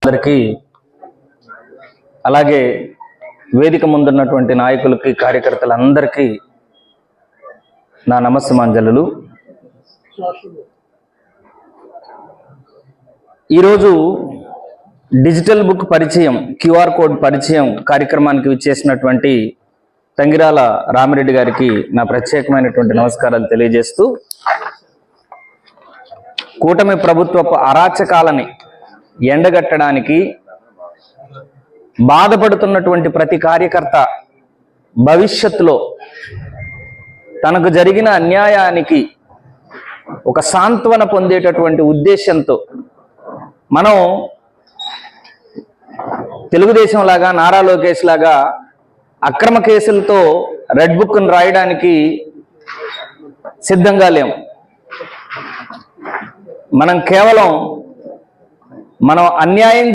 అందరికీ అలాగే వేదిక ముందున్నటువంటి నాయకులకి కార్యకర్తలందరికీ నా నమస్సమాంజలులు. ఈరోజు డిజిటల్ బుక్ పరిచయం, క్యూఆర్ కోడ్ పరిచయం కార్యక్రమానికి విచ్చేసినటువంటి తంగిరాల రామిరెడ్డి గారికి నా ప్రత్యేకమైనటువంటి నమస్కారాలు తెలియజేస్తూ, కూటమి ప్రభుత్వపు అరాచకాలని ఎండగట్టడానికి బాధపడుతున్నటువంటి ప్రతి కార్యకర్త భవిష్యత్తులో తనకు జరిగిన అన్యాయానికి ఒక సాంత్వన పొందేటటువంటి ఉద్దేశంతో మనం తెలుగుదేశం లాగా, నారా లోకేష్ లాగా అక్రమ కేసులతో రెడ్ బుక్ను రాయడానికి సిద్ధంగా లేము. మనం కేవలం అన్యాయం